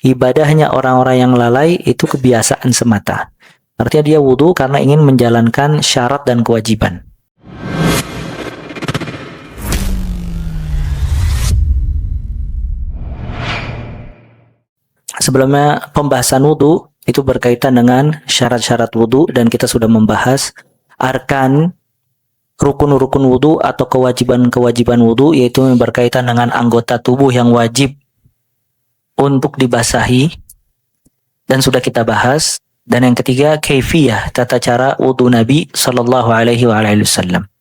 Ibadahnya orang-orang yang lalai itu kebiasaan semata. Artinya dia wudu karena ingin menjalankan syarat dan kewajiban. Sebelumnya pembahasan wudu itu berkaitan dengan syarat-syarat wudu dan kita sudah membahas arkan, rukun-rukun wudu atau kewajiban-kewajiban wudu, yaitu yang berkaitan dengan anggota tubuh yang wajib untuk dibasahi dan sudah kita bahas. Dan yang ketiga, kaifiyah, tata cara wudu Nabi sallallahu alaihi wasallam.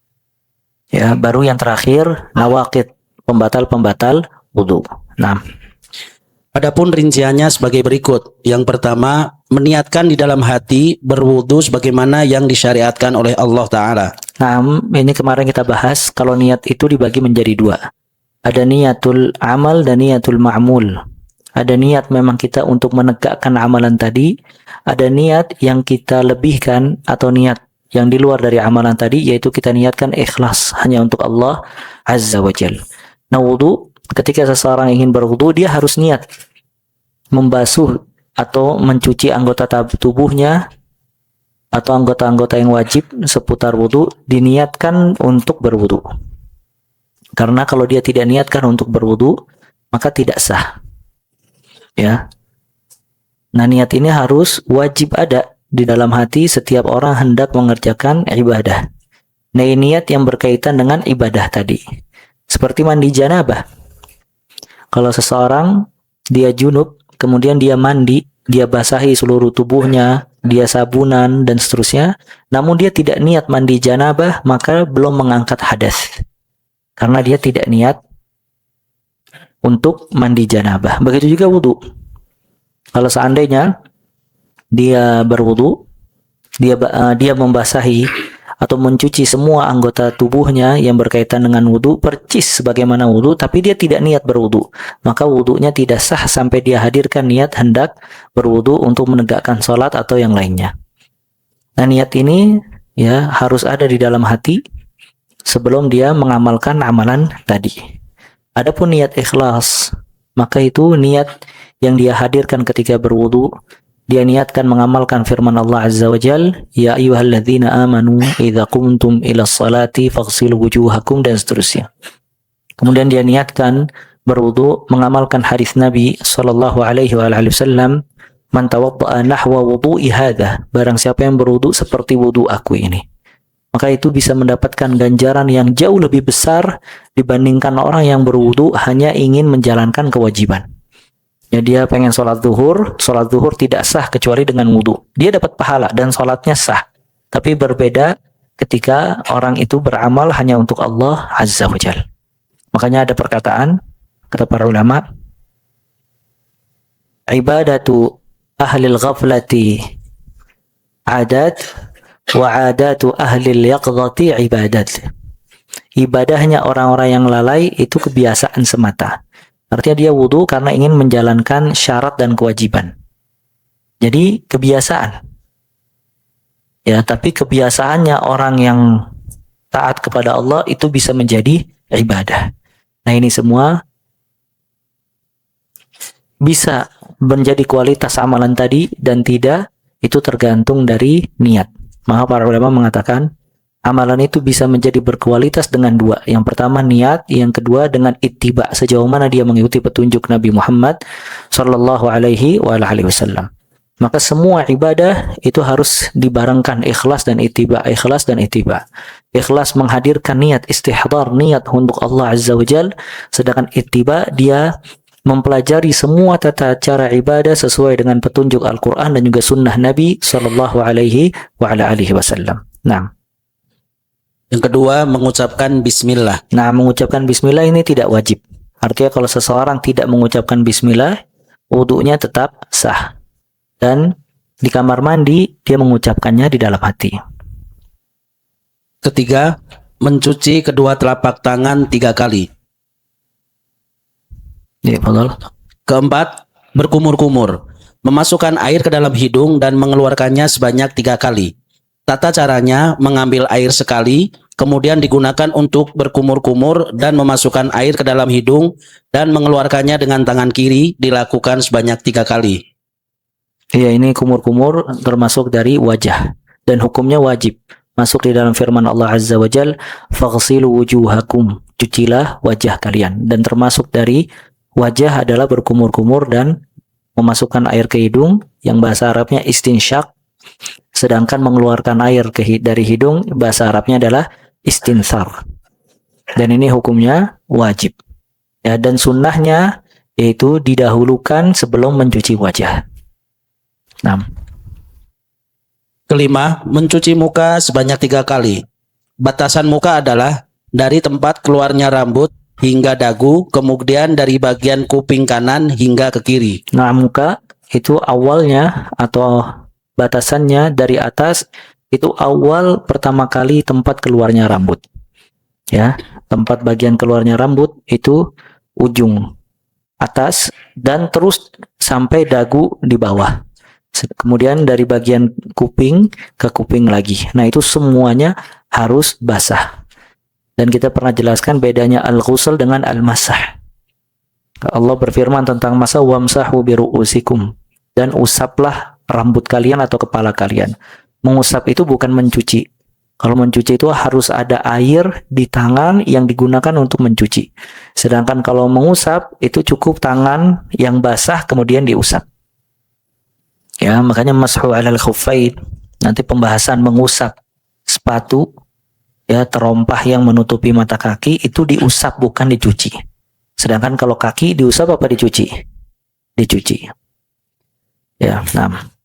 Ya, baru yang terakhir, nawaqid, pembatal-pembatal wudu. Nah, adapun rinciannya sebagai berikut. Yang pertama, meniatkan di dalam hati berwudu sebagaimana yang disyariatkan oleh Allah Ta'ala. Nah, ini kemarin kita bahas kalau niat itu dibagi menjadi dua. Ada niatul amal dan niatul ma'mul. Ada niat memang kita untuk menegakkan amalan tadi. Ada niat yang kita lebihkan atau niat yang di luar dari amalan tadi, yaitu kita niatkan ikhlas hanya untuk Allah Azza wa Jal. Nah, wudu, ketika seseorang ingin berwudu, dia harus niat membasuh atau mencuci anggota tubuhnya atau anggota-anggota yang wajib seputar wudu, diniatkan untuk berwudu. Karena kalau dia tidak niatkan untuk berwudu, maka tidak sah. Ya. Nah, niat ini harus wajib ada di dalam hati setiap orang hendak mengerjakan ibadah. Nah, niat yang berkaitan dengan ibadah tadi. Seperti mandi janabah. Kalau seseorang dia junub, kemudian dia mandi, dia basahi seluruh tubuhnya, dia sabunan dan seterusnya, namun dia tidak niat mandi janabah, maka belum mengangkat hadas. Karena dia tidak niat untuk mandi janabah. Begitu juga wudu. Kalau seandainya dia berwudu, dia membasahi atau mencuci semua anggota tubuhnya yang berkaitan dengan wudu, percis sebagaimana wudu, tapi dia tidak niat berwudu, maka wudunya tidak sah sampai dia hadirkan niat hendak berwudu untuk menegakkan sholat atau yang lainnya. Nah, niat ini ya harus ada di dalam hati sebelum dia mengamalkan amalan tadi. Adapun niat ikhlas, maka itu niat yang dia hadirkan ketika berwudu. Dia niatkan mengamalkan firman Allah Azza wa Jal, ya ayyuhalladzina amanu idza qumtum ila sholati faghsilu wujuhakum, dan seterusnya. Kemudian dia niatkan berwudu mengamalkan hadis Nabi sallallahu alaihi wasallam, man tawadda'a nahwa wudu'i hadza, barang siapa yang berwudu seperti wudu aku ini, maka itu bisa mendapatkan ganjaran yang jauh lebih besar dibandingkan orang yang berwudu hanya ingin menjalankan kewajiban. Ya, dia pengen sholat zuhur tidak sah kecuali dengan wudu. Dia dapat pahala dan sholatnya sah. Tapi berbeda ketika orang itu beramal hanya untuk Allah Azza wa Jal. Makanya ada perkataan, kata para ulama, ibadatu ahlil ghaflati adat wa adatu ahlil yaqdhati ibadat. Ibadahnya orang-orang yang lalai itu kebiasaan semata. Artinya dia wudu karena ingin menjalankan syarat dan kewajiban. Jadi kebiasaan. Ya, tapi kebiasaannya orang yang taat kepada Allah itu bisa menjadi ibadah. Nah, ini semua bisa menjadi kualitas amalan tadi dan tidak, itu tergantung dari niat. Maka para ulama mengatakan amalan itu bisa menjadi berkualitas dengan dua. Yang pertama niat, yang kedua dengan ittiba, sejauh mana dia mengikuti petunjuk Nabi Muhammad sallallahu alaihi wasallam. Maka semua ibadah itu harus dibarengkan ikhlas dan ittiba, ikhlas dan ittiba. Ikhlas menghadirkan niat istihdar, niat untuk Allah Azza wa Jal, sedangkan ittiba dia mempelajari semua tata cara ibadah sesuai dengan petunjuk Al-Qur'an dan juga sunnah Nabi sallallahu alaihi wasallam. Nah, yang kedua, mengucapkan bismillah. Nah, mengucapkan bismillah ini tidak wajib. Artinya kalau seseorang tidak mengucapkan bismillah, wudunya tetap sah. Dan di kamar mandi, dia mengucapkannya di dalam hati. Ketiga, mencuci kedua telapak tangan 3 kali. Ya, betul. Keempat, berkumur-kumur. Memasukkan air ke dalam hidung dan mengeluarkannya sebanyak 3 kali. Tata caranya, mengambil air sekali, kemudian digunakan untuk berkumur-kumur dan memasukkan air ke dalam hidung dan mengeluarkannya dengan tangan kiri, dilakukan sebanyak 3 kali. Iya, ini kumur-kumur termasuk dari wajah dan hukumnya wajib. Masuk di dalam firman Allah Azza wa Jal, faghsilu wujuhakum, cucilah wajah kalian. Dan termasuk dari wajah adalah berkumur-kumur dan memasukkan air ke hidung, yang bahasa Arabnya istinsyak. Sedangkan mengeluarkan air dari hidung, bahasa Arabnya adalah istinsar. Dan ini hukumnya wajib. Ya, dan sunnahnya yaitu didahulukan sebelum mencuci wajah. Nah, Kelima, mencuci muka sebanyak 3 kali. Batasan muka adalah dari tempat keluarnya rambut hingga dagu, kemudian dari bagian kuping kanan hingga ke kiri. nah muka itu awalnya atau batasannya dari atas itu awal pertama kali tempat keluarnya rambut. Ya, tempat bagian keluarnya rambut itu ujung atas dan terus sampai dagu di bawah. Kemudian dari bagian kuping ke kuping lagi. Nah, itu semuanya harus basah. Dan kita pernah jelaskan bedanya al-ghusl dengan al-masah. Allah berfirman tentang masa wamsahu biru'usikum, dan usaplah rambut kalian atau kepala kalian. Mengusap itu bukan mencuci. Kalau mencuci itu harus ada air di tangan yang digunakan untuk mencuci. Sedangkan kalau mengusap itu cukup tangan yang basah kemudian diusap. Ya, makanya mashu 'alal khuffain. Nanti pembahasan mengusap sepatu ya terompah yang menutupi mata kaki itu diusap bukan dicuci. Sedangkan kalau kaki diusap apa dicuci? Dicuci. Ya, nah.